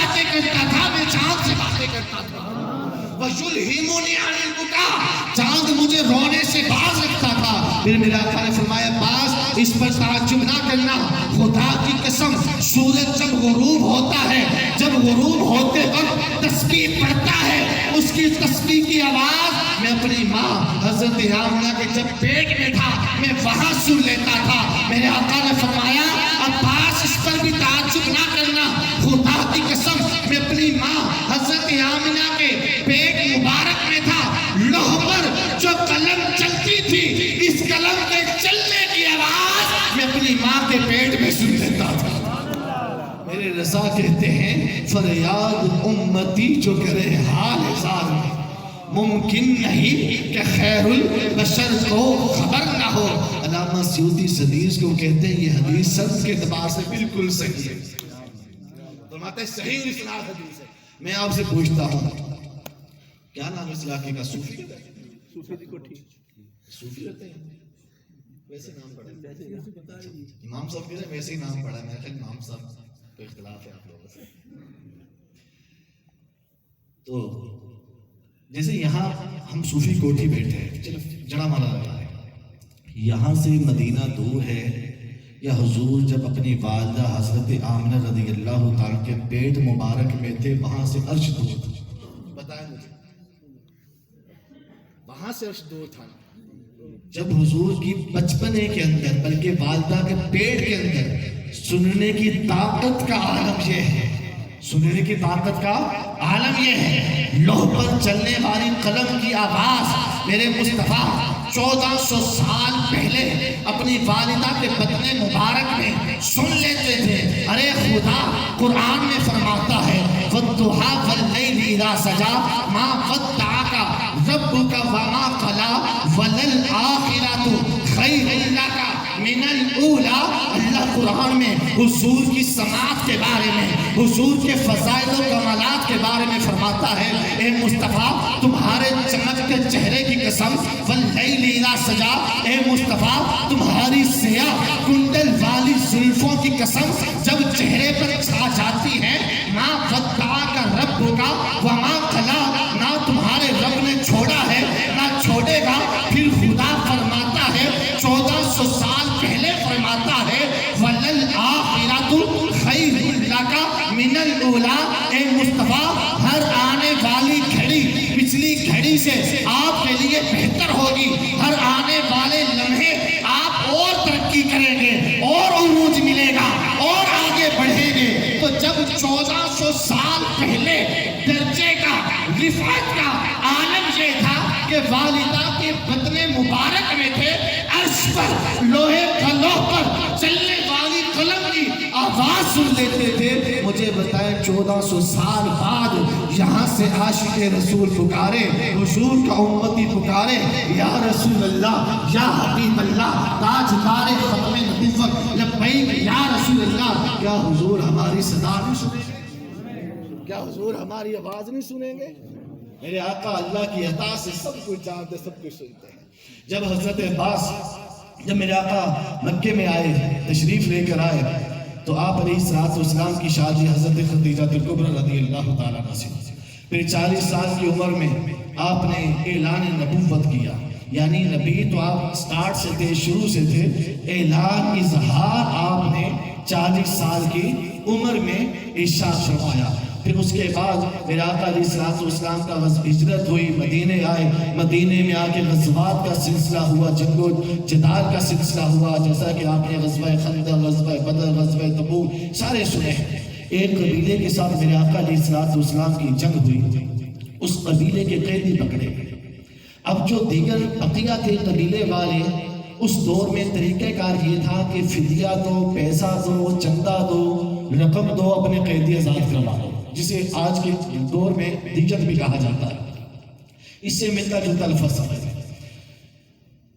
باتیں کرتا تھا، میں چاند سے باتیں کرتا تھا. وَيُلْهِمُنِي عَنِ الْبُكَاءِ، چاند مجھے رونے سے باز رکھتا تھا. پھر میرے آقا نے فرمایا باز اس پر تعجب نہ کرنا، خدا کی قسم سورج جب غروب ہوتا ہے، جب غروب ہوتے وقت تسبیح پڑھتا ہے، اس کی تسبیح کی آواز میں اپنی ماں حضرت آمنہ کے جب پیٹ میں تھا میں وہاں سن لیتا تھا. میرے آقا نے فرمایا عباس اس پر بھی تعجب نہ کرنا، خدا کی قسم میں اپنی ماں حضرت آمنہ کے پیٹ مبارک میں تھا، لوح پر جو قلم چلتی تھی اس قلم کے چلنے کی آواز میں اپنی ماں کے پیٹ میں سن لیتا تھا. میرے رضا کہتے ہیں فریاد امتی جو کرے حال اظہار میں، ممکن نہیں کہ خیر البشر کو خبر نہ ہو. علامہ سیوطی حدیث کو کہتے ہیں یہ حدیث سند کے اعتبار سے بالکل صحیح ہے، فرماتے ہیں صحیح اسناد حدیث ہے. میں آپ سے پوچھتا ہوں کیا نام اس علاقے کا؟ صوفی رہتا ہے؟ صوفی جی کو ٹھیک صوفی رہتے ہیں، ویسے نام پڑھا ہے امام صاحب کے ویسے ہی نام پڑھا ہے. میں خیال امام صاحب کو اختلاف ہے آپ لوگوں سے. تو جیسے یہاں ہم صوفی کوٹھی بیٹھے ہیں، چلو جڑا مالا لگا ہے، یہاں سے مدینہ دور ہے یا حضور جب اپنی والدہ حضرت آمنہ رضی اللہ تعالیٰ کے پیٹ مبارک میں تھے وہاں سے عرش دور تھا؟ بتائیں مجھے، وہاں سے عرش دور تھا. جب حضور کی بچپنے کے اندر بلکہ والدہ کے پیٹ کے اندر سننے کی طاقت کا عالم یہ ہے، سننے کی طاقت کا عالم یہ ہے، لوح پر چلنے والی قلم کی آواز میرے مصطفیٰ 1400 سال پہلے اپنی والدہ کے بطن مبارک میں سن لیتے تھے. ارے خدا قرآن میں فرماتا ہے وَالضُّحَىٰ وَاللَّيْلِ إِذَا سَجَىٰ مَا وَدَّعَكَ رَبُّكَ وَمَا قَلَىٰ وَلَلْآخِرَةُ خَيْرٌ لَكَ مِنَ الْأُولَىٰ. اللہ قرآن میں حضور کی سماعت کے بارے میں، حضور کے فضائل و کمالات کے بارے میں فرماتا ہے اے مصطفیٰ تمہارے چمکتے چہرے کی قسم، وَاللَّيْلِ إِذَا سَجَىٰ اے مصطفیٰ تمہاری سیاہ کنڈل والی زلفوں کی قسم جب چہرے پر چھا جاتی ہے، مَا وَدَّعَكَ رَبُّكَ وَمَا قَلَىٰ، نہ تمہارے رب نے چھوڑا ہے نہ چھوڑے گا. پھر خدا فرماتا ہے 1400 سال پہلے فرماتا ہے وَلَلْآخِرَةُ خَيْرٌ لَكَ مِنَ الْأُولَىٰ. اے مصطفیٰ ہر آنے والی گھڑی پچھلی گھڑی سے آپ کے لیے بہتر ہوگی، ہر آنے والے لمحے آپ اور ترقی کریں گے اور عروج ملے گا اور آگے بڑھیں گے. تو جب 1400 سال پہلے درجے کا رفعت کا عالم یہ تھا کہ والدہ کے بطن مبارک میں تھے، عرش پر لوہے کا لوح پر چلنے والی قلم کی آواز سن لیتے تھے. مجھے بتائیں 1400 سال بعد یہاں سے عاشق رسول پکارے، حضور کا امتی پکارے یا رسول اللہ یا حبیب اللہ تاجدار ختم نبوت لبیک یا رسول اللہ. کیا حضور ہماری صدا نہیں سنیں گے؟ کیا حضور ہماری آواز نہیں سنیں گے؟ میرے آقا اللہ کی عطا سے سب کچھ جانتے سب کچھ سنتے ہیں. جب حضرت عباس جب میرے آقا مکے میں آئے تشریف لے کر آئے تو آپ علیہ السلام کی شادی حضرت خدیجہ کبریٰ رضی اللہ تعالیٰ عنہا سے. پھر 40 سال کی عمر میں آپ نے اعلان نبوت کیا، یعنی نبی تو آپ سٹارٹ سے تھے، شروع سے تھے، اعلان اظہار آپ نے 40 سال کی عمر میں ارشاد فرمایا. پھر اس کے بعد میرے آقا علیہ السلام کا ہجرت ہوئی، مدینے آئے، مدینے میں آ کے غزوات کا سلسلہ ہوا، جنگ و جدال کا سلسلہ ہوا، جیسا کہ آپ نے غزوہ خندق، غزوہ بدر، غزوہ تبوک سارے سنے ہیں. ایک قبیلے کے ساتھ میرے آقا علیہ السلام کی جنگ ہوئی، اس قبیلے کے قیدی پکڑے گئے. اب جو دیگر بقیہ تھے قبیلے والے، اس دور میں طریقہ کار یہ تھا کہ فدیہ دو، پیسہ دو، چندہ دو، رقم دو، اپنے قیدی آزاد کروا دو، جسے آج کے دور میں دیجت بھی کہا جاتا ہے. اس سے ملتا جلتا لفظ ہے.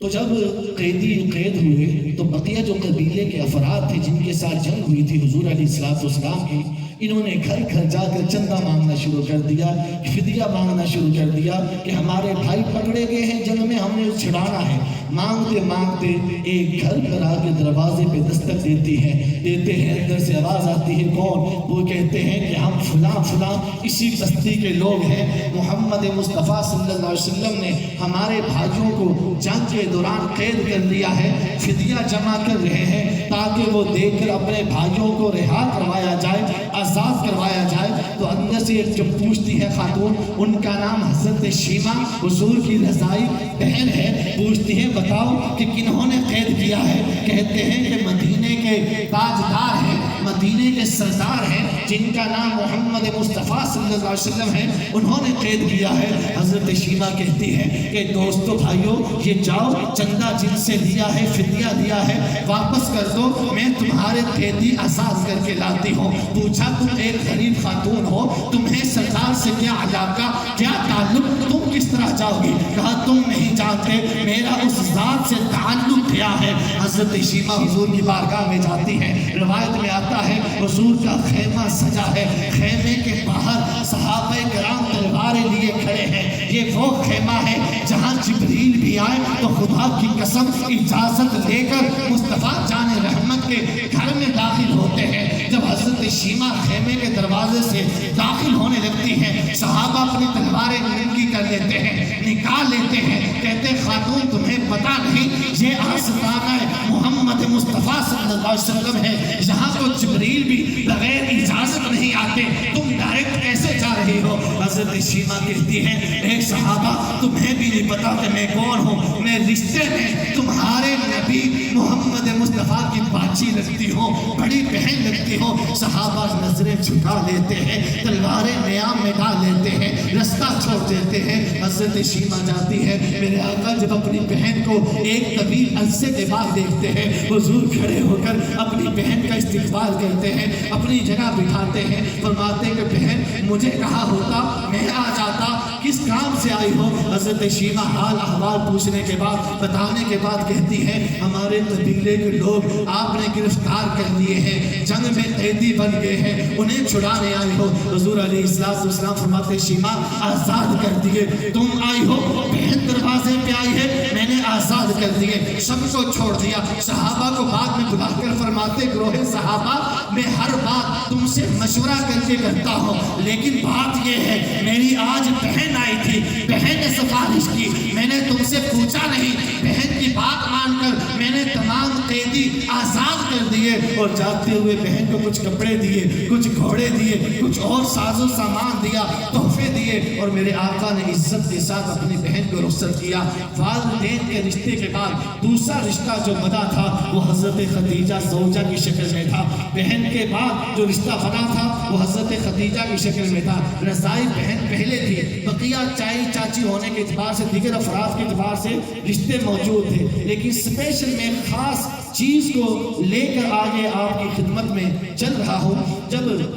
تو جب قیدی قید ہوئے تو بقیہ جو قبیلے کے افراد تھے جن کے ساتھ جنگ ہوئی تھی حضور علیہ السلام کی، انہوں نے گھر گھر جا کر چندہ مانگنا شروع کر دیا، فدیہ مانگنا شروع کر دیا کہ ہمارے بھائی پکڑے گئے ہیں جنگ میں، ہم نے چھڑانا ہے۔ مانگتے مانگتے ایک گھر پر آ کے دروازے پہ دستک دیتے ہیں، اندر سے آواز آتی ہے، کون؟ وہ کہتے ہیں کہ ہم فلاں فلاں اسی بستی کے لوگ ہیں، محمد مصطفیٰ صلی اللہ علیہ وسلم نے ہمارے بھائیوں کو جنگ کے دوران قید کر لیا ہے، فدیہ جمع کر رہے ہیں تاکہ وہ دے کر اپنے بھائیوں کو رہا کروایا جائے، آزاد کروایا جائے۔ تو اندر سے ایک جو پوچھتی ہے خاتون، ان کا نام حضرت شیمہ، حضور کی رضائی بہن ہے، پوچھتی ہے بتاؤ کہ کنہوں نے قید کیا ہے؟ کہتے ہیں کہ مدینے کے تاجدار ہیں، مدینے کے سردار ہیں جن کا نام محمد مصطفیٰ صلی اللہ علیہ وسلم ہے، انہوں نے قید کیا ہے۔ حضرت شیمہ کہتی ہے کہ دوستو بھائیو، یہ جاؤ چندہ جن سے لیا ہے، فدیہ دیا ہے، واپس کر دو، میں تمہارے قیدی آزاد کر کے لاتی ہوں۔ پوچھا تم ایک غریب خاتون ہو، تمہیں سردار سے کیا علاقہ، کیا تعلق، تم کس طرح جاؤ گی؟ کہا تم نہیں جانتے میرا اس ذات سے تعلق کیا ہے۔ حضرت شیمہ حضور کی بارگاہ میں جاتی ہے، روایت میں آتا ہے حضور کا خیمہ سجا ہے، خیمے کے باہر صحابہ کرام تلواریں لیے کھڑے ہیں۔ یہ وہ خیمہ ہے جہاں جبریل بھی آئے تو خدا کی قسم اجازت لے کر مصطفیٰ جان رحمت کے گھر میں داخل ہوتے ہیں۔ جب حضرت شیمہ خیمے کے دروازے سے داخل ہونے لگتی ہیں، صحابہ اپنی تلواریں ننگی کر لیتے ہیں، نکال لیتے ہیں، کہتے خاتون تمہیں پتہ نہیں یہ آستانہ محمد مصطفیٰ صلی اللہ علیہ وسلم ہے، یہاں تو جبریل بھی بغیر اجازت نہیں آتے، تم ڈائریکٹ کیسے جا رہی ہو؟ حضرت شیمہ کہتی ہے اے صحابہ تمہیں بھی نہیں پتا کہ میں کون ہوں، میں رشتے میں تمہارے نبی محمد مصطفیٰ کی باچی لگتی ہوں، بڑی بہن لگتی ہوں۔ صحابہ نظریں جھکا لیتے ہیں، تلواریں نیام میں ڈال لیتے ہیں، رستہ چھوڑ دیتے ہیں۔ حضرت شیمہ جاتی ہے، میرے آقا جب اپنی بہن کو ایک طویل عرصے کے بعد دیکھتے ہیں، حضور کھڑے ہو کر اپنی بہن کا استقبال کرتے ہیں، اپنی جگہ بٹھاتے ہیں، فرماتے ہیں کہ بہن مجھے کہا ہوتا میں آ جاتا، کس کام سے آئی ہو؟ حضرت شیمہ حال احوال پوچھنے کے بعد، بتانے کے بعد کہتی ہے ہمارے قبیلے کے لوگ آپ نے گرفتار کر لیے ہیں، جنگ میں قیدی بن گئے ہیں، انہیں چھڑانے آئی ہو۔ حضور علیہ السلام فرماتے شیمہ آزاد کر دیے، تم آئی ہو بہن دروازے پہ آئی ہے، میں نے آزاد کر دیے، سب کو چھوڑ دیا۔ صحابہ کو بعد میں بلا کر فرماتے گروہ صحابہ میں ہر بات تم سے مشورہ کر کے کرتا ہوں، لیکن بات یہ ہے میری آج بہن آئی تھی، بہن نے سفارش کی، میں نے تم سے پوچھا نہیں، بہن کی بات مان کر میں نے تمام قیدی آزاد کر دیے، اور جاتے ہوئے بہن کو کچھ کپڑے دیے، کچھ گھوڑے دیے، کچھ اور ساز و سامان دیا، تحفے دیے، اور میرے آقا نے عزت کے ساتھ اپنی بہن کو رخصت کیا۔ والدین کے رشتے کے بعد دوسرا رشتہ جو بنا تھا وہ حضرت خدیجہ زوجہ کی شکل میں تھا، بہن کے بعد جو رشتہ بنا تھا وہ حضرت خدیجہ کی شکل میں تھا۔ رضائی بہن پہلے تھی، بقیہ چائی چاچی ہونے کے اعتبار سے، دیگر افراد کے اعتبار سے رشتے موجود تھے، لیکن اسپیشل میں خاص چیز کو لے کر آگے آپ کی خدمت میں چل رہا ہوں۔ جب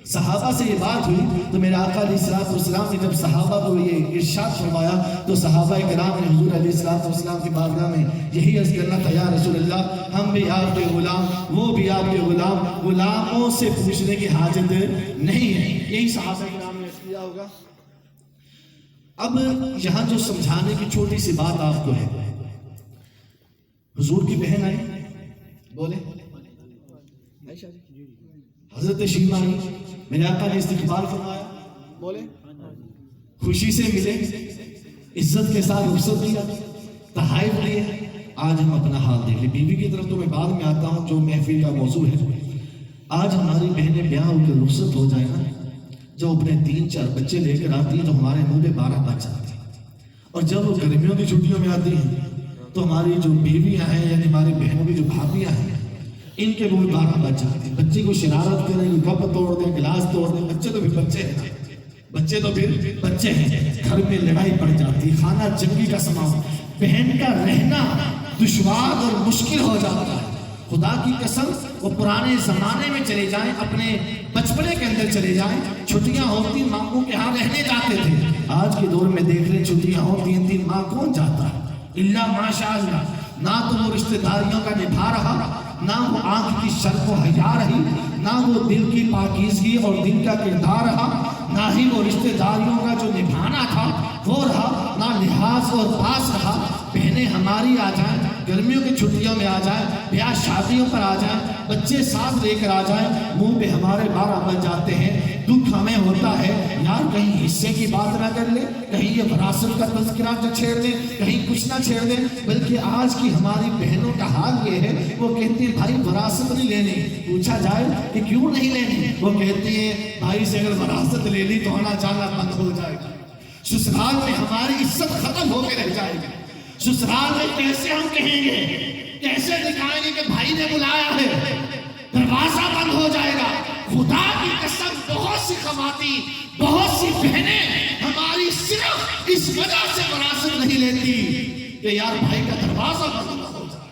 صحابہ سے یہ بات ہوئی تو میرے آقا علیہ السلام نے جب صحابہ کو یہ ارشاد فرمایا تو صحابہ کرام نے حضور علیہ السلام کی بارگاہ میں یہی عرض کرنا تھا، یا رسول اللہ ہم بھی آپ کے غلام، وہ بھی آپ کے غلام، غلاموں سے پوچھنے کی حاجت نہیں ہے۔ یہی صحابہ کرام نے کیا ہوگا۔ اب یہاں جو سمجھانے کی چھوٹی سی بات آپ کو ہے، حضور کی بہن آئی، بولے حضرت شیمہ آئی، میرے آقا نے استقبال فرمایا، بولے خوشی سے ملے، عزت کے ساتھ رخصت دیا، تحائف دیے۔ آج ہم اپنا حال دیکھ لیں، بیوی کی طرف تو میں بعد میں آتا ہوں جو محفل کا موضوع ہے۔ آج ہماری بہنیں بیاہ ہو کے رخصت ہو جائے نا، جب اپنے 3-4 بچے لے کر آتی ہیں تو ہمارے منہ پہ 12 بج جاتے ہیں، اور جب وہ گرمیوں کی چھٹیوں میں آتی ہیں تو ہماری جو بیویاں ہیں یعنی ہماری بہنوں کی جو بھابیاں ہیں ان کے منہ 12 بج جاتے ہیں۔ بچے کو شرارت کریں، کپ توڑ دیں، گلاس توڑ دیں، بچے تو پھر بچے ہیں، بچے تو پھر بچے ہیں، گھر میں لڑائی پڑ جاتی، کھانا جنگی کا سامان، بہن کا رہنا دشوار اور مشکل ہو جاتا ہے۔ خدا کی قسم وہ پرانے زمانے میں چلے جائیں، اپنے بچپنے کے اندر چلے جائیں، چھٹیاں ہوتی ماموں کے ہاں رہنے جاتے تھے۔ آج کے دور میں دیکھ رہے چھٹیاں ہوتی ہیں 3 ماہ کون جاتا ہے؟ اللہ ماشاء اللہ، نہ تو وہ رشتہ داریوں کا نبھا رہا، نہ وہ آنکھ کی شرف و حیا رہی، نہ وہ دل کی پاکیزگی اور دل کا کردار رہا، نہ ہی وہ رشتہ داریوں کا جو نبھانا تھا وہ رہا، نہ لحاظ اور پاس رہا۔ بہنیں ہماری آ جائیں، گرمیوں کی چھٹیوں میں آ جائیں، بیاہ شادیوں پر آ جائیں، بچے ساتھ لے کر آ جائیں، منہ پہ ہمارے 12 بج جاتے ہیں۔ دکھ ہمیں ہوتا ہے یار کہیں حصے کی بات نہ کر لیں، کہیں یہ وراثت کا تذکرہ نہ چھیڑ دیں، کہیں کچھ نہ چھیڑ دیں۔ بلکہ آج کی ہماری بہنوں کا حال یہ ہے، وہ کہتی ہیں بھائی وراثت نہیں لینی۔ پوچھا جائے کہ کیوں نہیں لینی؟ وہ کہتی ہیں بھائی سے اگر وراثت لے لی تو آنا جانا بند ہو جائے گا، سسرال میں ہماری عزت ختم ہو کے رہ جائے گی۔ سسرال میں کیسے ہم کہیں گے، کیسے دکھائیں گے کہ بھائی نے بلایا ہے؟ دروازہ بند ہو جائے گا۔ خدا کی قسم بہت سی خواتین، بہت سی بہنیں ہماری صرف اس وجہ سے وراثت نہیں لیتی کہ یار بھائی کا دروازہ بند نہ ہو جائے،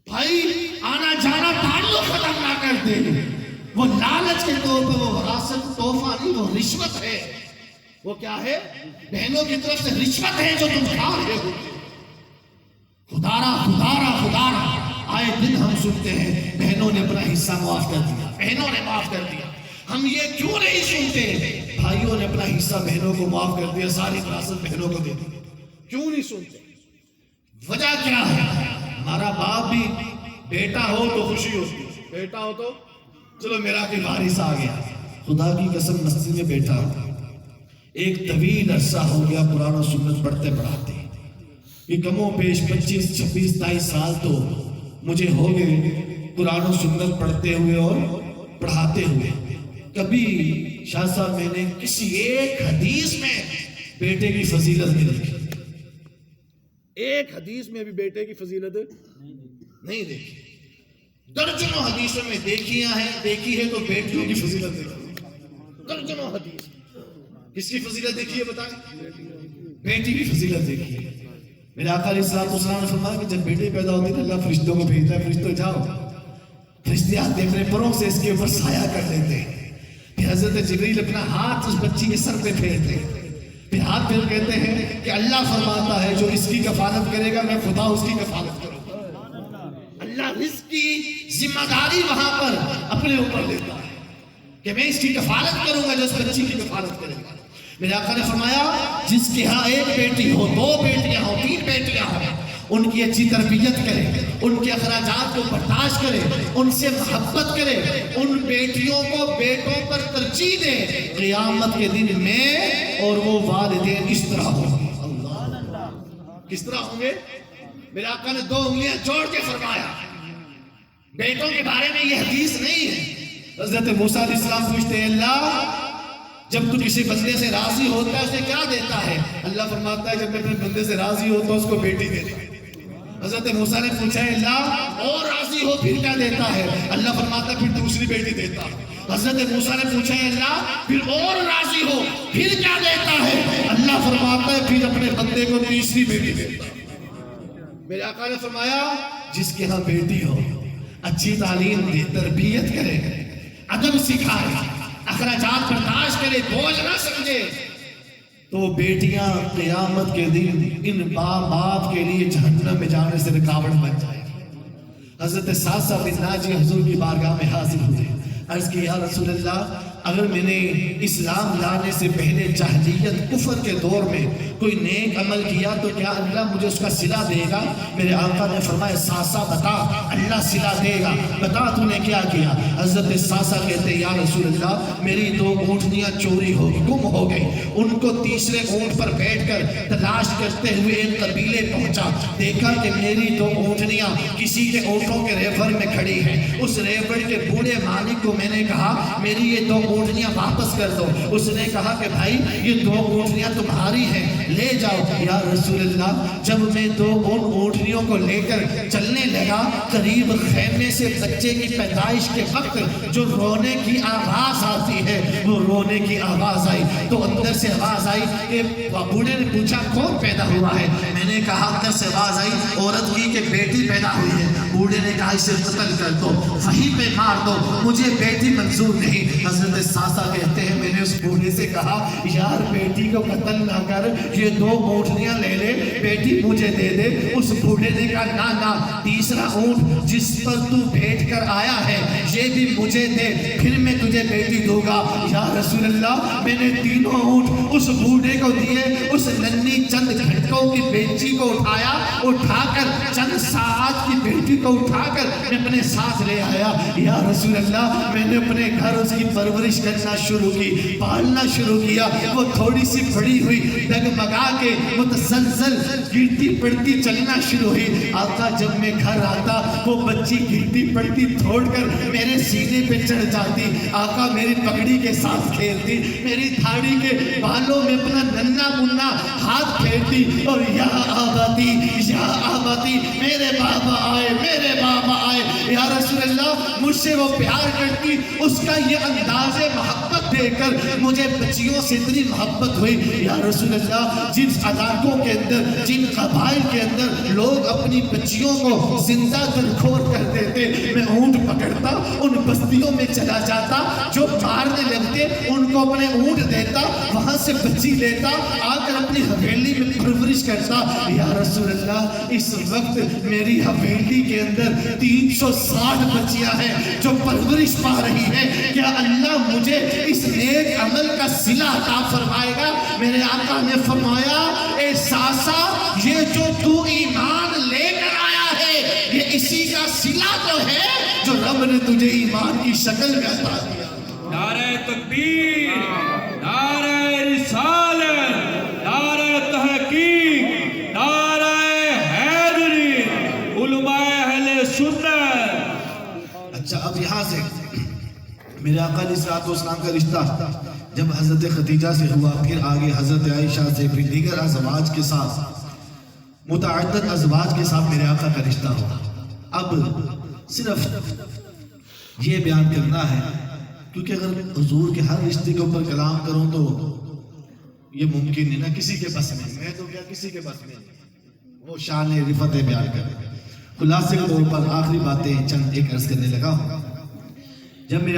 بھائی آنا جانا تعلق ختم نہ کر دے۔ وہ لالچ کے طور پر وہ وراثت تحفہ نہیں، وہ رشوت ہے۔ وہ کیا ہے؟ بہنوں کی طرف سے رشوت ہے جو تم کھا رہے ہو۔ خدارا خدارا خدارا آئے دن ہم سنتے ہیں بہنوں نے اپنا حصہ معاف کر دیا، بہنوں نے معاف کر دیا۔ ہم یہ کیوں نہیں سنتے بھائیوں نے اپنا حصہ بہنوں کو معاف کر دیا، ساری وراثت بہنوں کو دے دی؟ کیوں نہیں سنتے؟ وجہ کیا ہے؟ ہمارا باپ بھی بیٹا ہو تو خوشی ہوتی، بیٹا ہو تو چلو میرا کوئی وارث آ گیا۔ خدا کی قسم مسجد میں بیٹھا ہوں، ایک طویل عرصہ ہو گیا قرآن و سنت پڑھتے پڑھاتے، یہ کم و بیش 25 26 28 سال تو مجھے ہو گئے قرآن و سنت پڑھتے ہوئے اور پڑھاتے ہوئے۔ کبھی شاہ صاحب میں نے کسی ایک حدیث میں بیٹے کی فضیلت نہیں دیکھی، ایک حدیث میں بھی بیٹے کی فضیلت نہیں دیکھی۔ درجنوں حدیثوں میں دیکھی ہے تو بیٹیوں کی فضیلت دیکھی، درجنوں حدیث۔ کس کی فضیلت دیکھی ہے بتائیں؟ بیٹی کی فضیلت دیکھی ہے۔ میرے آقا علیہ السلام نے فرمایا کہ جب بیٹے پیدا ہوتے ہیں اللہ فرشتوں کو بھیجتا ہے، فرشتوں جاؤ، فرشتے آتے ہیں اپنے پروں سے اس کے اوپر سایہ کر لیتے ہیں۔ پھر حضرت جبریل اپنا ہاتھ اس بچی کے سر پہ پھیرتے ہیں، پھر ہاتھ پھیر کہتے ہیں کہ اللہ فرماتا ہے جو اس کی کفالت کرے گا میں خدا اس کی کفالت کروں گا۔ اللہ رزق کی ذمہ داری وہاں پر اپنے اوپر لیتا ہے کہ میں اس کی کفالت کروں گا جو اس بچی کی کفالت کرے گا۔ میرے آقا نے فرمایا جس کے ہاں ایک بیٹی ہو، 2 بیٹیاں ہو، 3 بیٹیاں ہو، ان کی اچھی تربیت کرے، ان کے اخراجات کو برداشت کرے، ان سے محبت کرے، ان بیٹیوں کو بیٹوں پر ترجیح دے، قیامت کے دن میں اور وہ والدین اس طرح ہوں گے۔ کس طرح ہوں گے؟ میرے آقا نے 2 انگلیاں جوڑ کے فرمایا۔ بیٹوں کے بارے میں یہ حدیث نہیں ہے۔ حضرت موسیٰ علیہ السلام پوچھتے ہیں اللہ جب تو کسی بندے سے راضی ہوتا ہے اسے کیا دیتا ہے؟ اللہ فرماتا ہے جب میں اپنے بندے سے راضی ہوتا ہوں اس کو بیٹی دیتا ہے۔ حضرت موسیٰ نے پوچھا ہے اللہ اور راضی ہو پھر کیا دیتا ہے؟ اللہ فرماتا ہے پھر دوسری بیٹی دیتا ہے۔ حضرت موسیٰ نے پوچھا ہے اللہ پھر اور راضی ہو پھر کیا دیتا ہے؟ اللہ فرماتا ہے پھر اپنے بندے کو تیسری بیٹی دیتا ہے۔ میرے آقا نے فرمایا جس کے ہاں بیٹی ہو اچھی تعلیم دے، تربیت کرے، ادب سکھائے، اخراجات برداشت کرے، بوجھ نہ سمجھے، تو بیٹیاں قیامت کے دن ان باپ کے لیے جہنم میں جانے سے رکاوٹ بن جائے گی۔ حضرت ساسا بن ناجی حضور کی بارگاہ میں حاضر ہوئے، عرض کی یا رسول اللہ اگر میں نے اسلام لانے سے پہلے جاہلیت کفر کے دور میں کوئی نیک عمل کیا تو کیا اللہ مجھے اس کا صلہ دے گا؟ میرے آقا نے فرمایا ساسا بتا اللہ صلہ دے گا، بتا تو نے کیا کیا؟ حضرت ساسا کہتے یا رسول اللہ میری 2 اونٹنیاں چوری ہو گئی، گم ہو گئی، ان کو تیسرے اونٹ پر بیٹھ کر تلاش کرتے ہوئے ایک قبیلے پہنچا، دیکھا کہ میری 2 اونٹنیاں کسی کے اونٹوں کے ریوڑ میں کھڑی ہیں، اس ریوڑ کے بوڑھے مالک کو میں نے کہا میری یہ 2 اونٹنیاں واپس کر دو، اس نے کہا کہ بھائی یہ 2 اونٹنیاں تمہاری ہیں لے جاؤ۔ یا رسول اللہ جب میں 2 اونٹنیوں کو لے کر چلنے لگا قریب خیمے سے بچے کی پیدائش کے وقت جو رونے کی آواز آتی ہے وہ رونے کی آواز آئی تو اندر سے آواز آئی کہ بوڑھے نے پوچھا کون پیدا ہوا ہے؟ میں نے کہا اندر سے آواز آئی عورت کی کہ بیٹی پیدا ہوئی ہے۔ بوڑھے نے کہا اسے قتل کر دو، وہیں پہ مار دو، مجھے بیٹی منظور نہیں۔ حضرت حضرت ساسا کہتے ہیں میں نے اس بوڑھے سے کہا یار بیٹی کو قتل نہ کر، یہ 2 اونٹنیاں لے لے، بیٹی مجھے دے دے۔ اس بوڑھے نے کہا نا نا، تیسرا اونٹ جس پر تو بھیج کر آیا ہے یہ بھی مجھے دے، پھر میں تجھے بیٹی دوں گا۔ یا رسول اللہ، میں نے 3 اونٹ اس بوڑھے کو دیے، اس ننھی چند گھنٹوں کی بیٹی کو اٹھا کر چند ساعت کی بیٹی کو اٹھا کر میں اپنے ساتھ لے آیا۔ یا رسول اللہ، میں نے اپنے گھر اس کی پرورش کرنا شروع کی، پالنا شروع کیا۔ وہ تھوڑی سی بڑی ہوئی، ڈگمگا کے متزلزل گرتی پڑتی چلنا شروع ہوئی۔ آقا جب میں گھر آتا وہ بچی گرتی پڑتی توڑ کر میرے سینے پہ چڑھ جاتی، آقا میری پگڑی کے ساتھ کھیلتی، میری دھاڑی کے بالوں میں اپنا ننھا منا ہاتھ پھیرتی اور یا آباتی یا آباتی، میرے بابا آئے، میرے بابا آئے۔ یا رسول اللہ، مجھ سے وہ پیار کرتی، اس کا یہ انداز محبت دیکھ کر مجھے بچیوں سے اتنی محبت ہوئی۔ یا رسول اللہ، جن علاقوں کے اندر، جن قبائل کے اندر لوگ اپنی بچیوں کو زندہ دلکھور کر دیتے، میں اونٹ پکڑتا ان بستیوں میں چلا جاتا، جو مارنے لگتے ان کو اپنے اونٹ دیتا، وہاں سے بچی لیتا، آ کر اپنی حویلی میں پرورش کرتا۔ یا رسول اللہ، اس وقت میری حویلی کے اندر 360 بچیاں ہیں جو پرورش پا رہی ہیں۔ کیا اللہ مجھے اس نیک عمل کا صلہ عطا فرمائے گا؟ میرے آقا نے فرمایا، اے ساسا، یہ جو تو ایمان لے کر آیا ہے یہ اسی کا صلہ تو ہے جو رب نے تجھے ایمان کی شکل میں عطا کیا۔ نعرہ تکبیر، نعرہ رسالت، نعرہ تحقیق، نعرہ حیدری، علماء اہل سنت۔ اچھا، اب یہاں سے میرے آقا علیہ الصلوۃ والسلام کا رشتہ جب حضرت خدیجہ سے ہوا، پھر آگے حضرت عائشہ سے، پھر دیگر ازواج کے ساتھ، متعدد ازواج کے ساتھ میرے آقا کا رشتہ ہوا۔ اب صرف یہ بیان کرنا ہے، کیونکہ اگر حضور کے ہر رشتے کے اوپر کلام کروں تو یہ ممکن نہیں، نہ کسی کے بس میں تو کیا کسی کے بس میں وہ شان رفعت بیان کرے۔ خلاصے کے طور پر آخری باتیں چند ایک عرض کرنے لگا ہوں۔ جب میرے